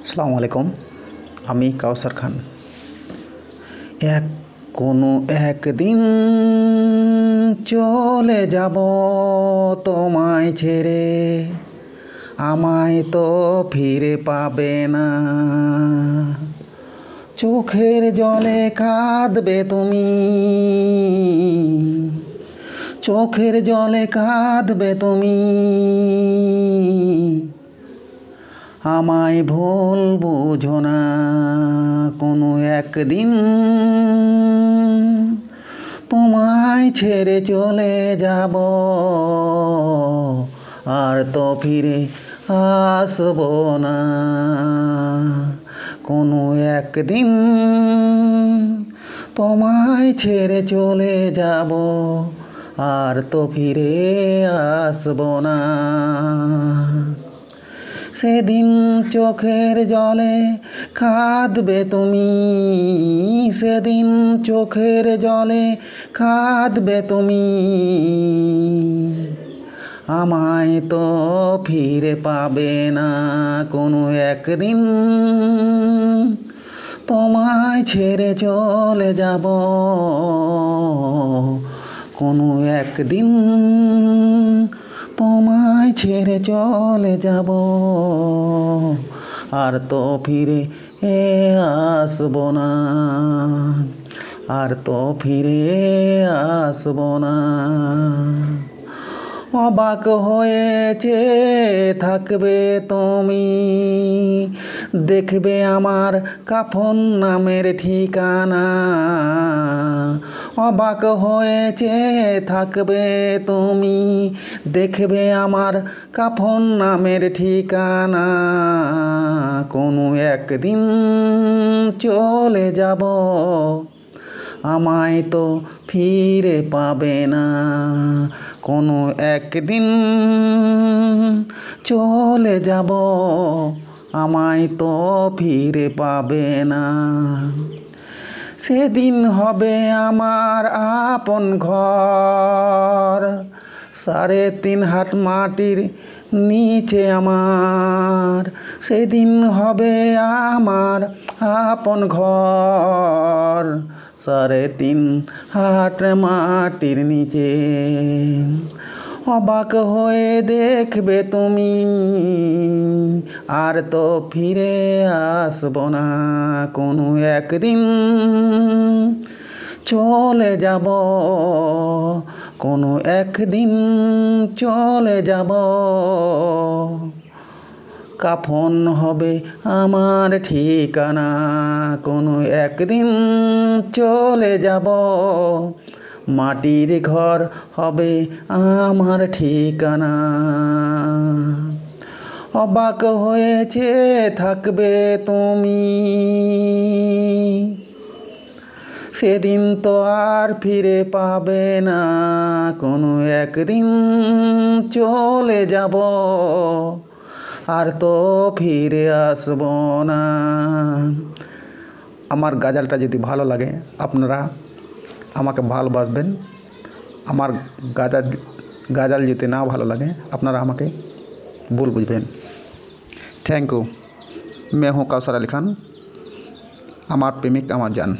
আসসালামু আলাইকুম। আমি কাউসার খান। কোনো একদিন চলে যাব তোমায় ছেড়ে, আমায় তো ফিরে পাবে না। চোখের জলে কাঁদবে তুমি, চোখের জলে কাঁদবে তুমি। আমায় ভুল বুঝো না, কোনো একদিন তোমায় ছেড়ে চলে যাব, আর তো ফিরে আসবো না। কোনো একদিন তোমায় ছেড়ে চলে যাব, আর তো ফিরে আসবো না। সেদিন চোখের জলে কাঁদবে তুমি, সেদিন চোখের জলে কাঁদবে তুমি। আমায় তো ফিরে পাবে না, কোনো একদিন তোমায় ছেড়ে চলে যাব, কোনো একদিন তোমায় ছেড়ে চলে যাব, আর তো ফিরে আসবো না, আর তো ফিরে আসবো না। অবাক হয়েছে থাকবে তুমি, দেখবে আমার কাফন নামের ঠিকানা। অবাক হয়েছে থাকবে তুমি, দেখবে আমার কাফন নামের ঠিকানা। কোনো একদিন চলে যাব, আমায় তো ফিরে পাবে না। কোনো একদিন চলে যাব, আমায় তো ফিরে পাবে না। সেদিন হবে আমার আপন ঘর, 3.5 হাত মাটির নিচে আমার। সেদিন হবে আমার আপন ঘর, 3.5 হাত মাটির নিচে। অবাক হয়ে দেখবে তুমি, আর তো ফিরে আসবো না। কোনো একদিন চলে যাব, কোনো একদিন চলে যাব। কাফন হবে আমার ঠিকানা, কোনো একদিন চলে যাব। মাটির ঘর হবে আমার ঠিকানা। অবাক হয়েছে থাকবে তুমি, সেদিন তো আর ফিরে পাবে না। কোনো একদিন চলে যাব, আর তো ফিরে আসবো না। আমার গাজালটা যদি ভালো লাগে আপনারা আমাকে ভালোবাসবেন। আমার গাজাল যদি না ভালো লাগে আপনারা আমাকে ভুল বুঝবেন। Thank you. मैं हूँ कौसर अली खान। আমার প্রেমিক আমার জান।